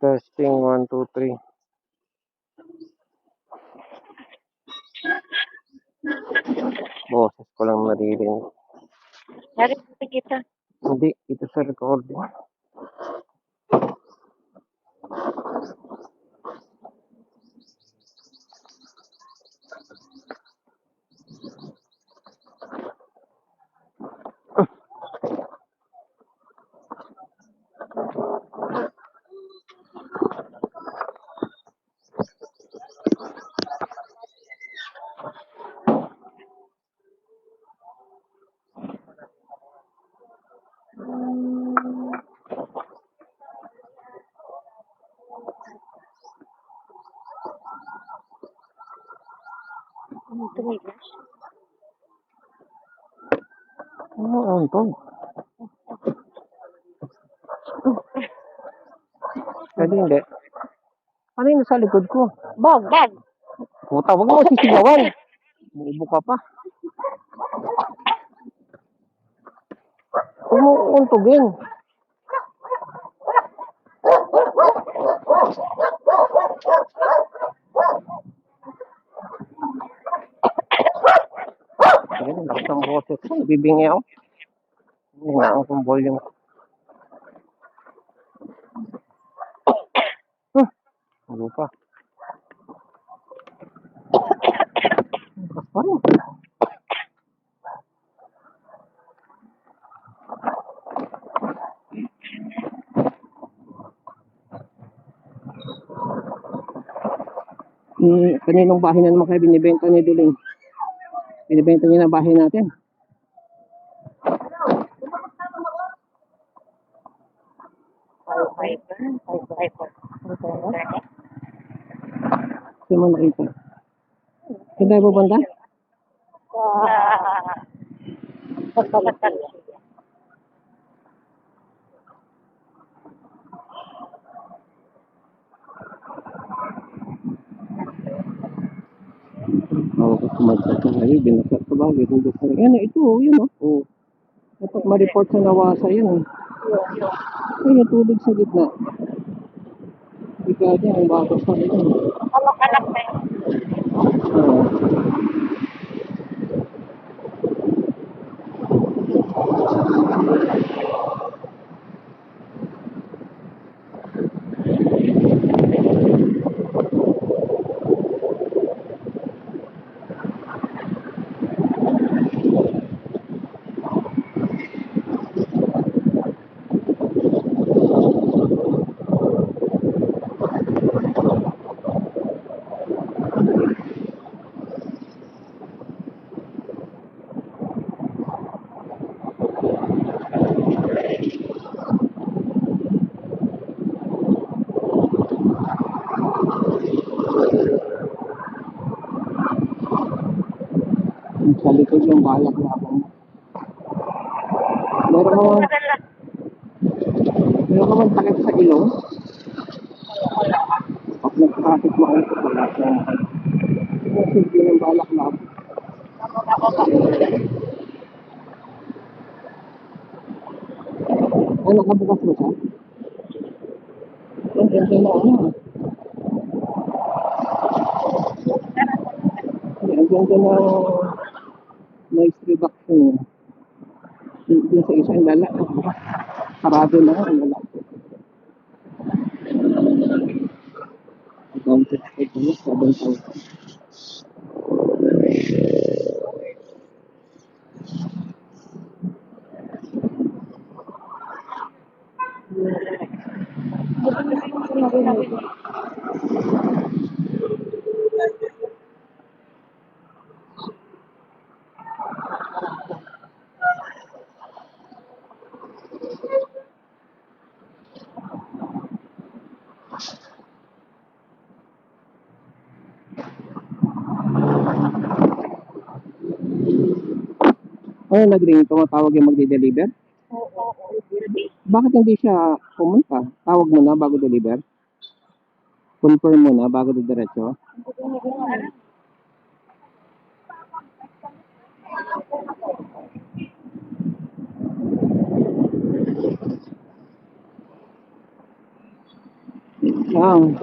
Testing, 1, 2, 3. Boses ko lang naririnig. Narinig kita. Hindi, ito sa recording. Tumigas. Ano to? Pwede hindi. Ano yung nasa likod ko? Bag. Puta, wag mo sisigawan. Buubo ka pa. Huwag mo untugin. Ayun, lakas ng boses ko. Bibingi ako. Hinaan kong volume. Ano pa? Lakas pa rin. Kaninong bahay na naman kayo binibenta ni Duling? Binibenta niya na bahay natin. Saan mo nakita? Saan tayo pupunta? Oo, kasi magkaka kayo, binasa sa bagay. Yan, ito, yun o. Oh. Dapat ma-report sa nawasa yan. Ay, yung tubig sa gitna. Ikaw din, ang bago sa ito. Kalak na yun. Oo. Sa likod yung balak na ako. Meron ka man takip sa ilong? Pag nag-traffic mo kayo sa balak na. Sige ng balak na ako. Ay, nakabukas mo siya? Ang ganda na ano. Ang ganda na noise reduction. Yung sa isang lala. Sarado na ang lala. Accounted for 7,000. Ano nag-ring? Tumatawag yung magde-deliver? Bakit hindi siya pumunta? Tawag mo na bago deliver? Confirm mo na bago diretso? Lang.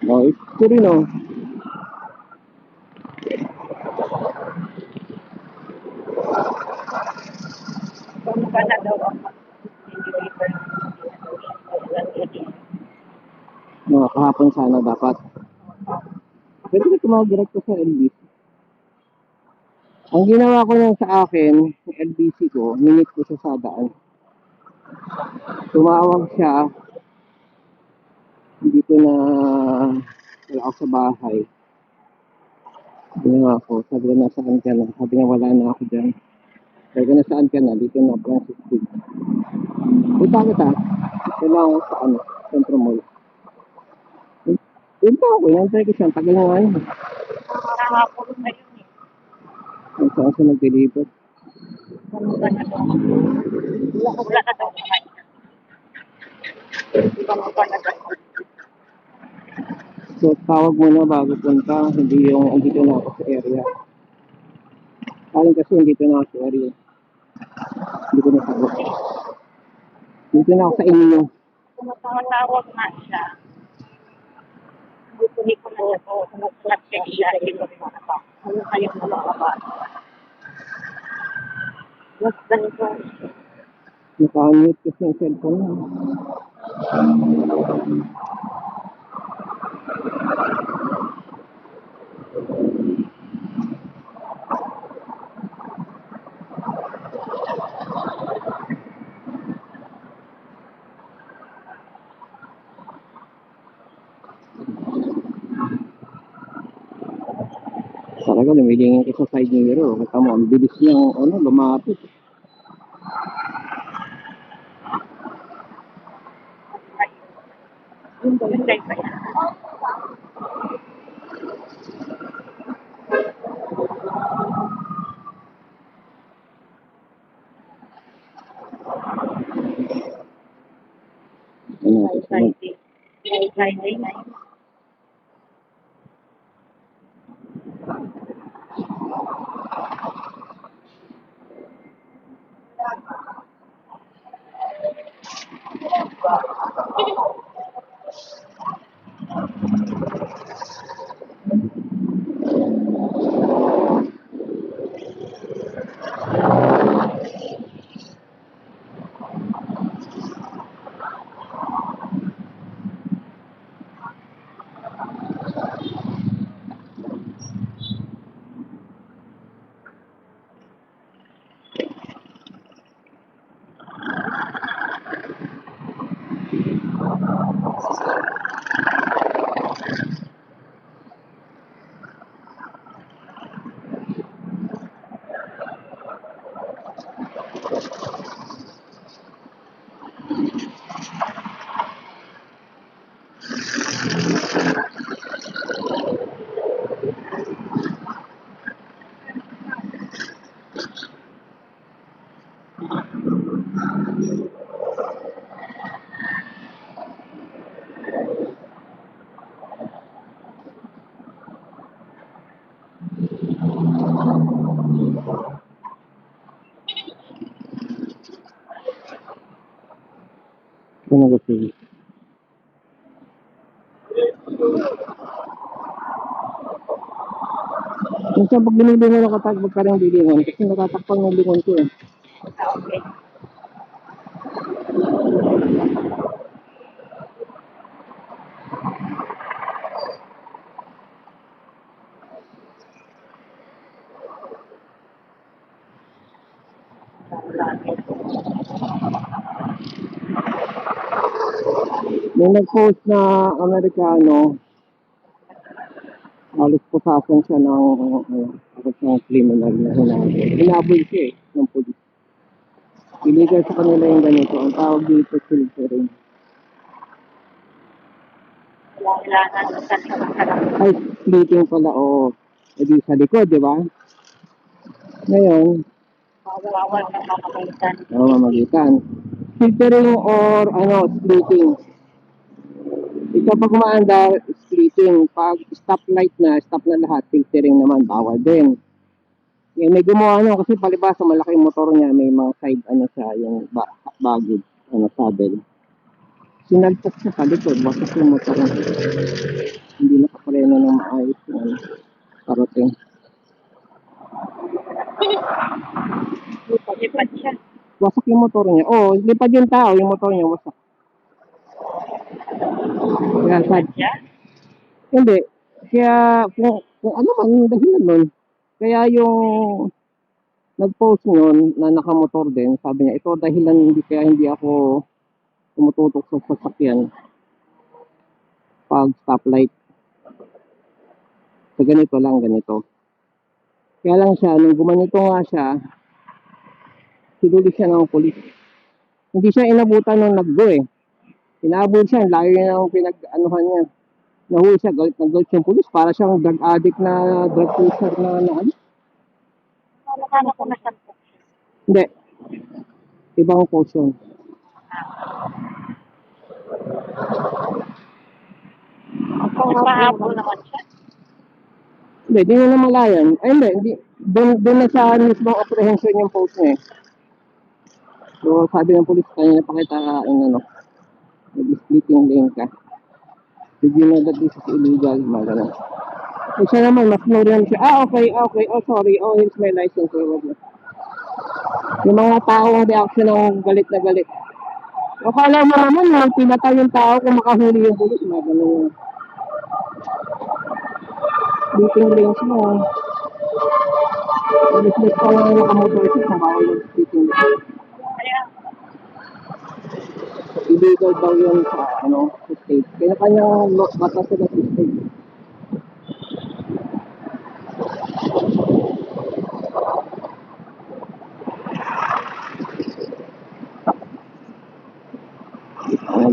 Oh, ito rin oh. Kung ka na daw ang mag-deliver, No, kahapon sana dapat. Pwede ka tumawag direct sa LBC. Ang ginawa ko lang sa akin, yung LBC ko, minute ko siya sa daan. Tumawag siya, hindi ko na wala ako sa bahay. Ginawa ko, sabi ko nasaan ka na, sabi niya wala na ako dyan. Sabi ko nasaan ka na, dito na Francis Street. Punta kita, kailangan ko sa ano, Centro Mall. Punta ako, inantay ko siya, tagal nga yun. nakakapulong na yun eh. Ang saan siya nag-deliver. Kung ka na daw. Wala na daw naman. Kung ka na daw. So, tawag muna bago punta, hindi yung andito na ako sa area. Alam kasi andito na ako sa area. Hindi ko na sagot. Dito na ako sa inyo. Kung matawag nga siya, hindi ko na ito. Mag-flat siya siya. Hindi ko rin makapa. Ano kayong makapa? Mas ganito. Naka-mute kasi yung cellphone mo. Talaga, lumilingin ka sa side mirror. Kita mo, ang bilis niyang lumapit. Yung guys pa yan. Ano, Friday. Friday na yun. ano kasi. Minsan pag binilingon ako, tagbag ka rin bilingon. Kasi natatakpan ng lingon ko eh. Okay. May nag-post na Amerikano, halos pusasan siya ng halos ng criminal na hinabol. Hinabol siya eh, ng pulis. Illegal sa kanila yung ganito. Ang tawag dito, filtering. Wala na sa sarap. Ay, splitting pala, oo. E di sa likod, di ba? Ngayon, Bawal na mamamagitan. mamagitan. Filtering or splitting. Ito pag umaandar, splitting. Pag stoplight na, stop na lahat, filtering naman, bawal din. May gumawa ano kasi palibasa malaki yung motor niya, may mga side ano siya, yung baggage, ano, saddle. Sinalpak siya sa likod, bakit yung motor niya. Hindi nakapreno ng maayos yung ano, parating. Lipad siya. Wasak yung motor niya. Oo, lipad yung tao, yung motor niya wasak. Kaya Lipad siya. hindi. Kaya kung ano man yung dahilan nun. Kaya yung nag-post nun na nakamotor din, sabi niya, ito dahilan hindi ako tumututok sa sasakyan pag stoplight. So ganito lang, ganito. Kaya lang siya, nung gumanito nga siya, sinuli siya ng polis. Hindi siya inabutan nung nag-go eh. Inabot siya, layo ng pinag-anuhan niya. Nahuli siya, galit na galit yung polis. Para siyang drug addict na drug pusher na ano. Paano ko nasampok siya? Hindi, ibang post yun. Pahabol naman siya. Hindi, di na namalayan. Ay hindi. Doon na sa mismong apprehension yung post niya eh. So sabi ng polis, kanya na pakita yung ano, nag-splitting lane ka. Did you know that this is illegal? Mga ganun. So siya naman, mas naman siya, okay, oh sorry, oh here's my license. Yung mga tao ang reaction ng galit na galit. Akala mo naman, pinatay yung tao kung makahuli yung polis. Mga ganun. Splitting lanes mo. Ulit-ulit pa nga nakamotorcycle kung bawal yung splitting lanes. Kaya, Illegal daw yun sa ano, sa state. Kaya kanyang batas sila sa state.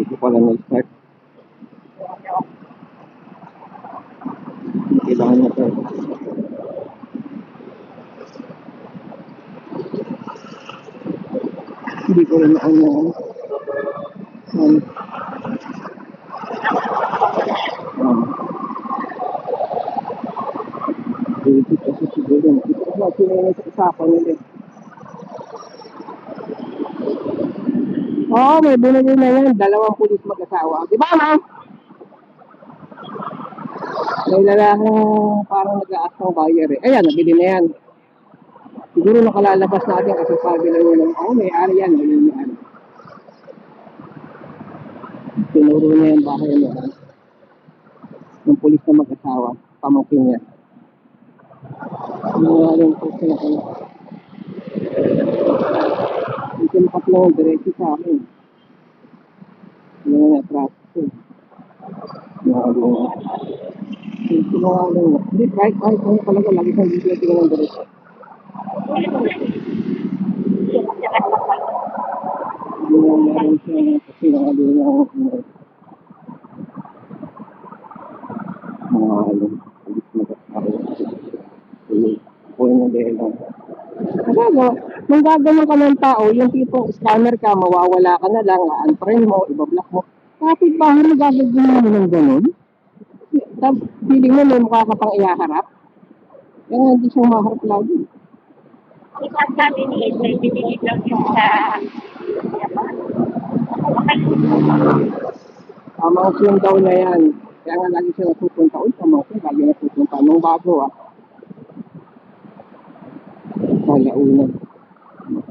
Hindi ko pala na-start. Kailangan na to. Hindi ko rin ano. Um, Hindi kasi siguro. Ito kasi sila yung sa usapan nila. Oo, may binili na yan. 2 pulis mag-asawa. Di ba, ma'am? May lalaking parang nag-aas ng buyer eh. Ayan, nabili na yan. Siguro nakalalabas natin kasi sabi lang yun, may-ari yan. May-ari. Tinuro niya yung bahay niya. Yung pulis na mag-asawa. Pamangkin niya. Yung po siya na ito nakatulong diretso sa akin. Yung na-traffic ko. Ito hindi, kahit ano talaga, lagi siyang video tingnan ng diretso. Hindi na meron siya kasi nakalo ng mga alis mag-asawa. Ako yung nag-elang. Talaga, nung gagawin ka ng tao, yung tipong scammer ka, mawawala ka na lang, unfriend mo, ibablock mo. Kapit bahay mo gagawin mo ng ganun? Tapos, feeling mo may mukha ka pang ihaharap? Kaya hindi siyang maharap lagi. ipag sabi ni Edwin, binigit lang yung sa Japan. Pamangkin daw na yan. Kaya nga lagi siya nagpupunta. Uy, pamangkin, lagi nagpupunta. Nung bago Kalauna.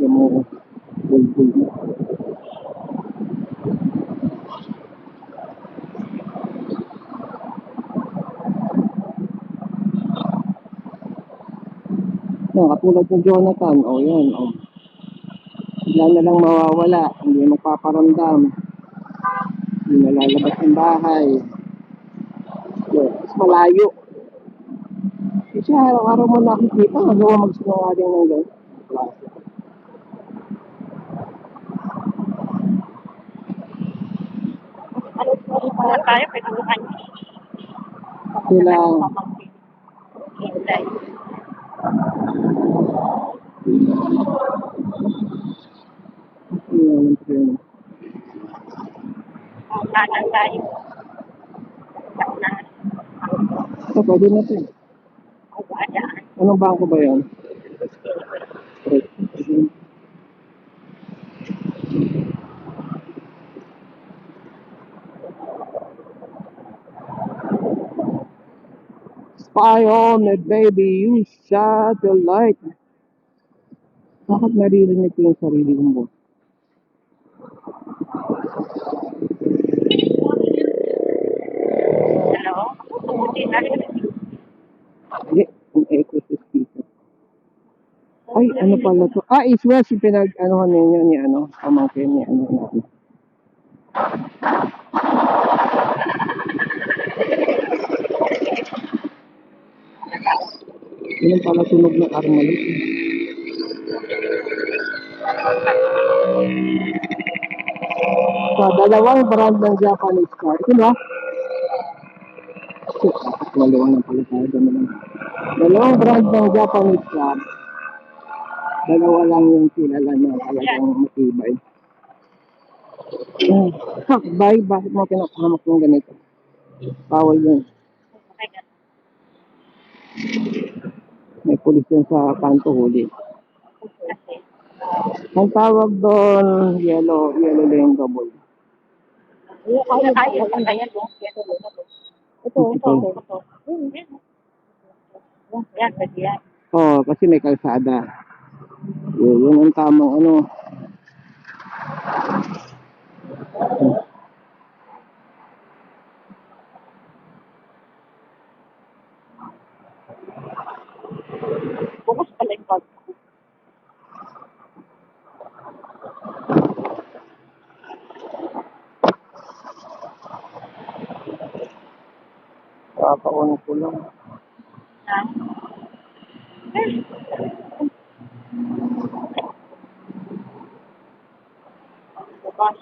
Yung mo, bulbul mo. Yan, katulad ni Jonathan, yan, bigla na lang mawawala, hindi magpaparamdam, hindi nalalabas ng bahay, mas malayo. Kasi araw-araw mo nakikita, magawa magsinungaling ng gano'n. Ano po pala tayo, pinuluhan niya. Sila, Hinday. Kanan tayo. pwede na ito. Ang baadaan. Anong bangko ba yan? fly on it, baby. You shot the light. Bakit naririnig ko yung sarili kong boss? Hello? Hindi na rin. Hindi, yung echo sa speaker. Ay, ano pala to? Ah, is West yung pinag-anuhan ninyo ni ano, pamangkin ni ano natin. Yun ang pala tunog ng Armalite. Sa dalawang brand ng Japanese car. Ito ba? Shit, dalawa ng pala tayo. Dalawang brand ng Japanese car. Dalawa lang yung kilala na talagang matibay. Sakbay, bakit mo pinakahamak ng ganito? Bawal yun. May pulis yun sa kanto huli. Kasi, Ang tawag doon, yellow lane double. kaya patayan mo. Ito. Yan, pwede yan. Oo, kasi may kalsada. Yun ang tamang ano. Bukas pala yung bag. Kakaunin ko lang. Bukas.